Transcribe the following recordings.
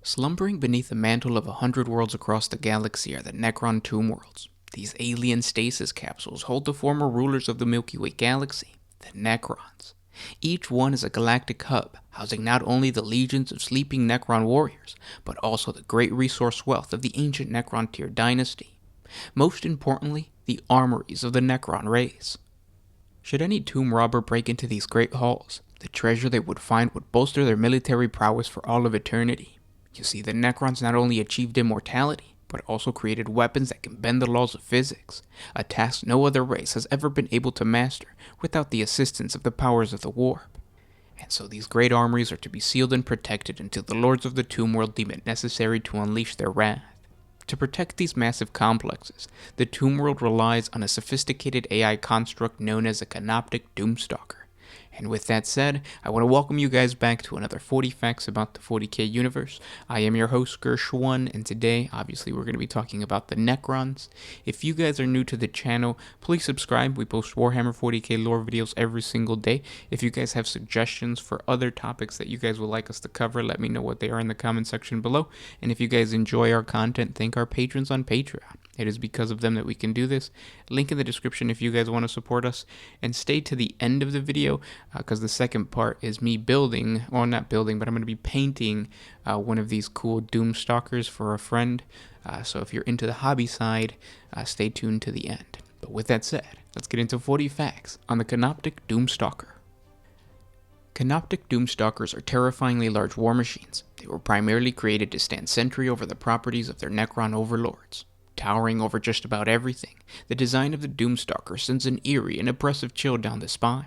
Slumbering beneath the mantle of 100 worlds across the galaxy are the Necron Tomb Worlds. These alien stasis capsules hold the former rulers of the Milky Way galaxy, the Necrons. Each one is a galactic hub, housing not only the legions of sleeping Necron warriors, but also the great resource wealth of the ancient Necron tier dynasty. Most importantly, the armories of the Necron race. Should any tomb robber break into these great halls, the treasure they would find would bolster their military prowess for all of eternity. You see, the Necrons not only achieved immortality, but also created weapons that can bend the laws of physics, a task no other race has ever been able to master without the assistance of the powers of the warp. And so these great armories are to be sealed and protected until the lords of the tomb world deem it necessary to unleash their wrath. To protect these massive complexes, the tomb world relies on a sophisticated AI construct known as a Canoptek Doomstalker. And with that said, I want to welcome you guys back to another 40 Facts about the 40K universe. I am your host, Gersh1, and today, obviously, we're going to be talking about the Necrons. If you guys are new to the channel, please subscribe. We post Warhammer 40K lore videos every single day. If you guys have suggestions for other topics that you guys would like us to cover, let me know what they are in the comment section below. And if you guys enjoy our content, thank our patrons on Patreon. It is because of them that we can do this. Link in the description if you guys want to support us. And stay to the end of the video because the second part is me building, well, not building, but I'm going to be painting one of these cool Doomstalkers for a friend. So if you're into the hobby side, stay tuned to the end. But with that said, let's get into 40 facts on the Canoptek Doomstalker. Canoptek Doomstalkers are terrifyingly large war machines. They were primarily created to stand sentry over the properties of their Necron overlords. Towering over just about everything, the design of the Doomstalker sends an eerie and oppressive chill down the spine.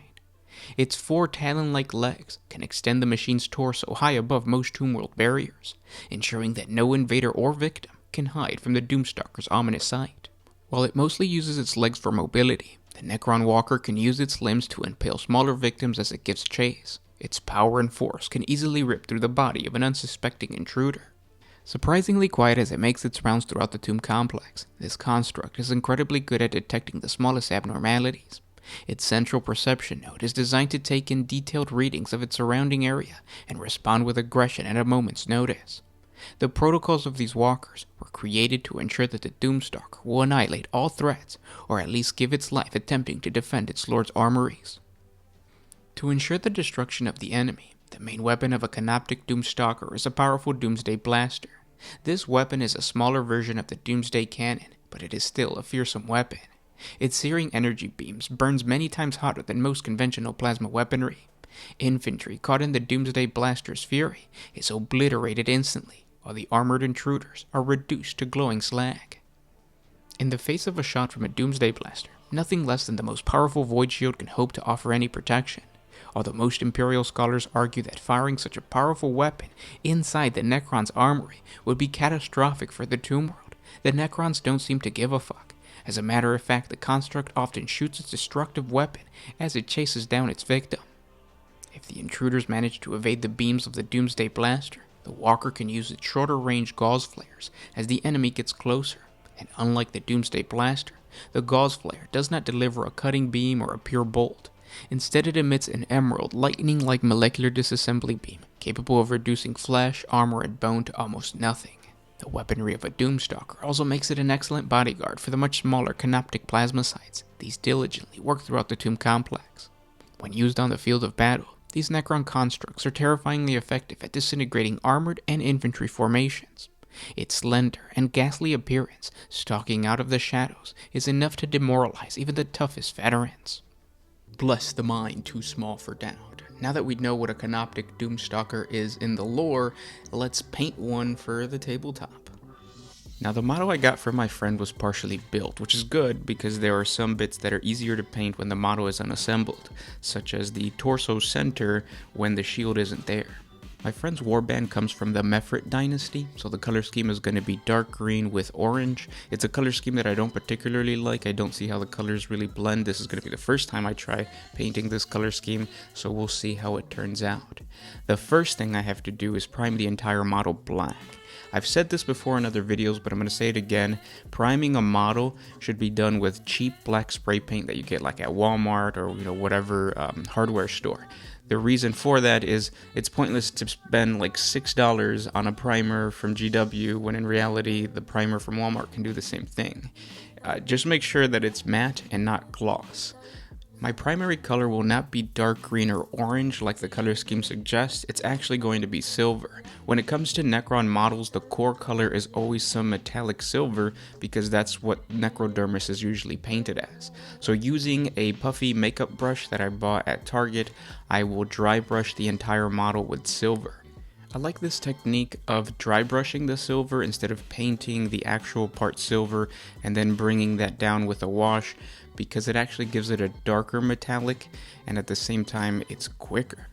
Its 4 talon-like legs can extend the machine's torso high above most tomb world barriers, ensuring that no invader or victim can hide from the Doomstalker's ominous sight. While it mostly uses its legs for mobility, the Necron Walker can use its limbs to impale smaller victims as it gives chase. Its power and force can easily rip through the body of an unsuspecting intruder. Surprisingly quiet as it makes its rounds throughout the tomb complex, this construct is incredibly good at detecting the smallest abnormalities. Its central perception node is designed to take in detailed readings of its surrounding area and respond with aggression at a moment's notice. The protocols of these walkers were created to ensure that the Doomstalker will annihilate all threats, or at least give its life attempting to defend its lord's armories. To ensure the destruction of the enemy, the main weapon of a Canoptek Doomstalker is a powerful Doomsday Blaster. This weapon is a smaller version of the Doomsday Cannon, but it is still a fearsome weapon. Its searing energy beams burns many times hotter than most conventional plasma weaponry. Infantry caught in the Doomsday Blaster's fury is obliterated instantly, while the armored intruders are reduced to glowing slag. In the face of a shot from a Doomsday Blaster, nothing less than the most powerful Void Shield can hope to offer any protection. Although most Imperial scholars argue that firing such a powerful weapon inside the Necron's armory would be catastrophic for the tomb world, the Necrons don't seem to give a fuck. As a matter of fact, the construct often shoots its destructive weapon as it chases down its victim. If the intruders manage to evade the beams of the Doomsday Blaster, the Walker can use its shorter range gauze flares as the enemy gets closer, and unlike the Doomsday Blaster, the gauze flare does not deliver a cutting beam or a pure bolt. Instead, it emits an emerald, lightning-like molecular disassembly beam, capable of reducing flesh, armor, and bone to almost nothing. The weaponry of a Doomstalker also makes it an excellent bodyguard for the much smaller Canoptek plasmacytes. These diligently work throughout the tomb complex. When used on the field of battle, these Necron constructs are terrifyingly effective at disintegrating armored and infantry formations. Its slender and ghastly appearance, stalking out of the shadows, is enough to demoralize even the toughest veterans. Bless the mind too small for doubt. Now that we know what a Canoptek Doomstalker is in the lore, let's paint one for the tabletop. Now the model I got from my friend was partially built, which is good because there are some bits that are easier to paint when the model is unassembled, such as the torso center when the shield isn't there. My friend's warband comes from the Mefrit dynasty, so the color scheme is going to be dark green with orange. It's a color scheme that I don't particularly like. I don't see how the colors really blend. This is going to be the first time I try painting this color scheme, so we'll see how it turns out. The first thing I have to do is prime the entire model black. I've said this before in other videos, but I'm going to say it again. Priming a model should be done with cheap black spray paint that you get like at Walmart or whatever hardware store. The reason for that is it's pointless to spend like $6 on a primer from GW when in reality the primer from Walmart can do the same thing. Just make sure that it's matte and not gloss. My primary color will not be dark green or orange like the color scheme suggests, it's actually going to be silver. When it comes to Necron models, the core color is always some metallic silver because that's what Necrodermis is usually painted as. So using a puffy makeup brush that I bought at Target, I will dry brush the entire model with silver. I like this technique of dry brushing the silver instead of painting the actual part silver and then bringing that down with a wash, because it actually gives it a darker metallic and at the same time it's quicker.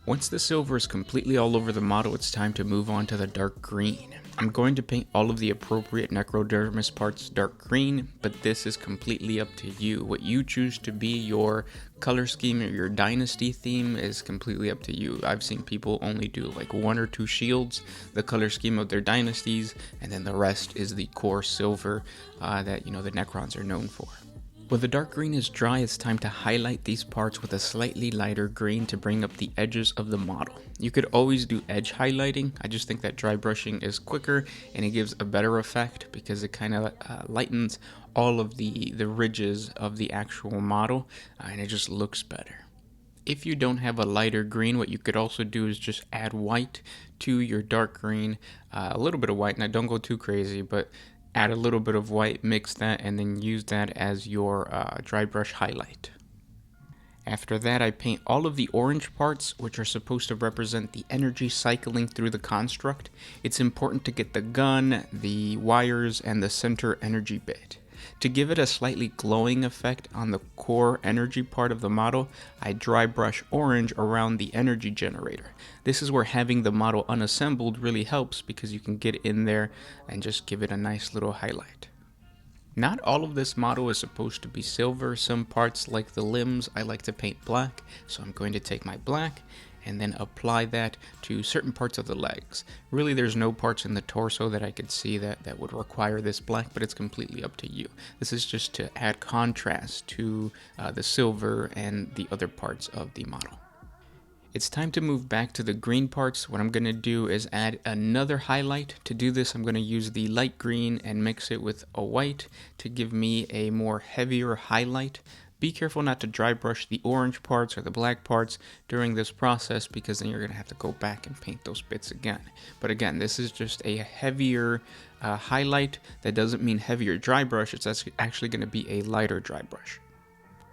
Once the silver is completely all over the model, it's time to move on to the dark green. I'm going to paint all of the appropriate Necrodermis parts dark green, but this is completely up to you. What you choose to be your color scheme or your dynasty theme is completely up to you. I've seen people only do like 1 or 2 shields, the color scheme of their dynasties, and then the rest is the core silver that the Necrons are known for. When the dark green is dry, it's time to highlight these parts with a slightly lighter green to bring up the edges of the model. You could always do edge highlighting. I just think that dry brushing is quicker and it gives a better effect because it kind of lightens all of the ridges of the actual model and it just looks better. If you don't have a lighter green, what you could also do is just add white to your dark green, a little bit of white. Now don't go too crazy, but add a little bit of white, mix that, and then use that as your dry brush highlight. After that, I paint all of the orange parts, which are supposed to represent the energy cycling through the construct. It's important to get the gun, the wires, and the center energy bit. To give it a slightly glowing effect on the core energy part of the model, I dry brush orange around the energy generator. This is where having the model unassembled really helps because you can get in there and just give it a nice little highlight. Not all of this model is supposed to be silver. Some parts like the limbs I like to paint black, so I'm going to take my black and then apply that to certain parts of the legs. Really, there's no parts in the torso that I could see that would require this black, but it's completely up to you. This is just to add contrast to the silver and the other parts of the model. It's time to move back to the green parts. What I'm going to do is add another highlight. To do this, I'm going to use the light green and mix it with a white to give me a more heavier highlight. Be careful not to dry brush the orange parts or the black parts during this process because then you're going to have to go back and paint those bits again. But again, this is just a heavier highlight. That doesn't mean heavier dry brush. It's actually going to be a lighter dry brush.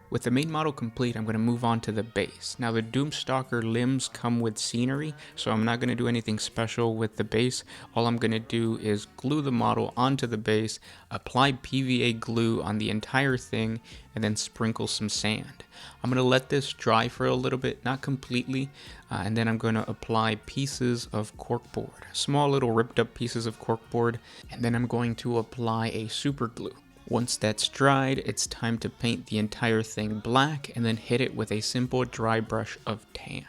With the main model complete, I'm going to move on to the base. Now the Doomstalker limbs come with scenery, so I'm not going to do anything special with the base. All I'm going to do is glue the model onto the base, apply PVA glue on the entire thing, and then sprinkle some sand. I'm going to let this dry for a little bit, not completely, and then I'm going to apply pieces of corkboard, small little ripped up pieces of corkboard, and then I'm going to apply a super glue. Once that's dried, it's time to paint the entire thing black and then hit it with a simple dry brush of tan.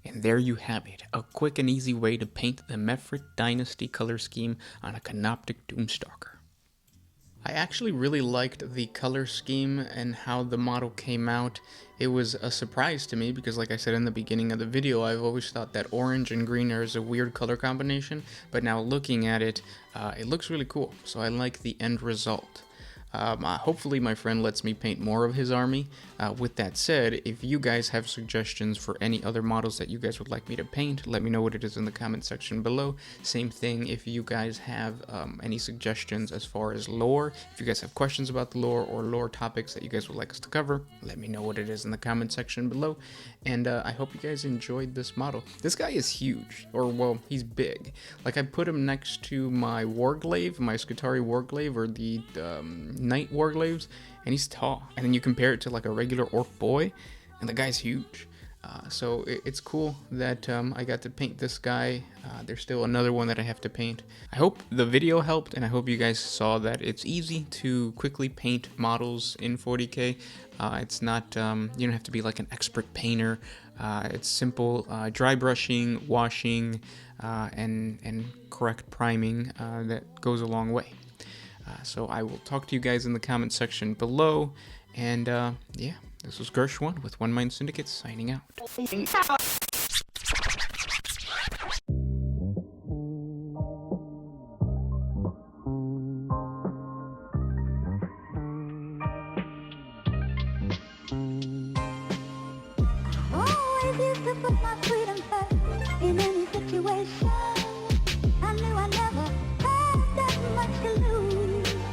And there you have it, a quick and easy way to paint the Mefrit Dynasty color scheme on a Canoptek Doomstalker. I actually really liked the color scheme and how the model came out. It was a surprise to me because, like I said in the beginning of the video, I've always thought that orange and green is a weird color combination, but now looking at it, it looks really cool, so I like the end result. Hopefully my friend lets me paint more of his army. With that said, if you guys have suggestions for any other models that you guys would like me to paint, let me know what it is in the comment section below. Same thing if you guys have any suggestions as far as lore. If you guys have questions about the lore or lore topics that you guys would like us to cover, let me know what it is in the comment section below. And I hope you guys enjoyed this model. This guy is huge, or well, he's big. Like I put him next to my Warglaive, my Skitarii Warglaive, or the Knight Warglaives, and he's tall. And then you compare it to like a regular orc boy, and the guy's huge. So it's cool that I got to paint this guy. There's still another one that I have to paint. I hope the video helped, and I hope you guys saw that it's easy to quickly paint models in 40K. It's not, you don't have to be like an expert painter. It's simple dry brushing, washing, and correct priming that goes a long way. So I will talk to you guys in the comment section below, and yeah, this was Gersh1 with One Mind Syndicate signing out.